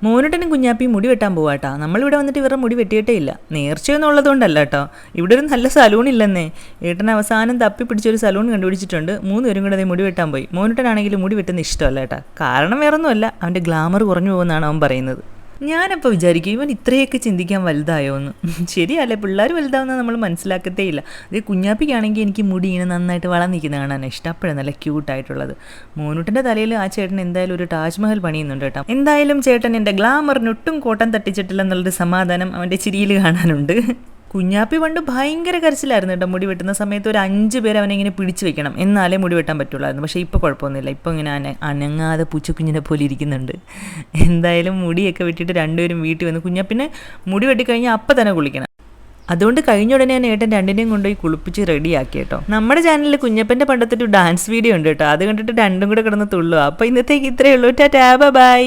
മോനുട്ടനും കുഞ്ഞാപ്പിയും മുടി വെട്ടാൻ പോവാട്ടാ. നമ്മളിവിടെ വന്നിട്ട് ഇവരുടെ മുടി വെട്ടിയിട്ടേ ഇല്ല. നേർച്ചയൊന്നുള്ളതുകൊണ്ടല്ല കേട്ടോ, ഇവിടെ ഒരു നല്ല സലൂൺ ഇല്ലെന്നേ. ഏട്ടൻ അവസാനം തപ്പി പിടിച്ചൊരു സലൂൺ കണ്ടുപിടിച്ചിട്ടുണ്ട്. 3 പേരും കൂടെ അതേ മുടി വെട്ടാൻ പോയി. മോനുട്ടനാണെങ്കിലും മുടി വെട്ടുന്ന ഇഷ്ടമല്ല കേട്ടാ. കാരണം വേറൊന്നുമല്ല, അവൻ്റെ ഗ്ലാമർ കുറഞ്ഞു പോകുമെന്നാണ് അവൻ പറയുന്നത്. ഞാനപ്പോൾ വിചാരിക്കും ഇവൻ ഇത്രയൊക്കെ ചിന്തിക്കാൻ വലുതായോ എന്ന്. ശരിയല്ലേ, പിള്ളേർ വലുതാവുന്നത് നമ്മൾ മനസ്സിലാക്കത്തേ ഇല്ല. അതേ കുഞ്ഞാപ്പിക്കാണെങ്കിൽ എനിക്ക് മുടി ഇങ്ങനെ നന്നായിട്ട് വളർന്നിരിക്കുന്നത് കാണാൻ ഇഷ്ടം. അപ്പോഴാണ് നല്ല ക്യൂട്ടായിട്ടുള്ളത്. മോനുട്ടൻ്റെ തലയിൽ ആ ചേട്ടൻ എന്തായാലും ഒരു താജ്മഹൽ പണിയുന്നുണ്ട് കേട്ടോ. എന്തായാലും ചേട്ടൻ എൻ്റെ ഗ്ലാമറിനൊട്ടും കോട്ടം തട്ടിച്ചിട്ടില്ലെന്നുള്ളൊരു സമാധാനം അവൻ്റെ ചിരിയിൽ കാണാനുണ്ട്. കുഞ്ഞാപ്പി പണ്ട് ഭയങ്കര കരച്ചിലായിരുന്നു കേട്ടോ. മുടി വെട്ടുന്ന സമയത്ത് ഒരു 5 പേര് അവനെ ഇങ്ങനെ പിടിച്ചു വെക്കണം, എന്നാലേ മുടി വെട്ടാൻ പറ്റുള്ളായിരുന്നു. പക്ഷേ ഇപ്പോൾ കുഴപ്പമൊന്നുമില്ല, ഇപ്പോൾ ഇങ്ങനെ അനങ്ങാതെ പൂച്ചക്കുഞ്ഞിനെ പോലെ ഇരിക്കുന്നുണ്ട്. എന്തായാലും മുടിയൊക്കെ വെട്ടിയിട്ട് 2 പേരും വീട്ടിൽ വന്ന് കുഞ്ഞാപ്പിനെ മുടി വെട്ടിക്കഴിഞ്ഞാൽ അപ്പം തന്നെ കുളിക്കണം. അതുകൊണ്ട് കഴിഞ്ഞ ഉടനെ ഞാൻ ഏട്ടൻ 2നെയും കൊണ്ടുപോയി കുളിപ്പിച്ച് റെഡിയാക്കി കേട്ടോ. നമ്മുടെ ചാനലിൽ കുഞ്ഞപ്പൻ്റെ പണ്ടത്തെ ഒരു ഡാൻസ് വീഡിയോ ഉണ്ട് കേട്ടോ. അത് കണ്ടിട്ട് 2ഉം കൂടെ കിടന്ന് തുള്ളുക. അപ്പോൾ ഇന്നത്തേക്ക് ഇത്രയേ ഉള്ളൂ. Tata bye.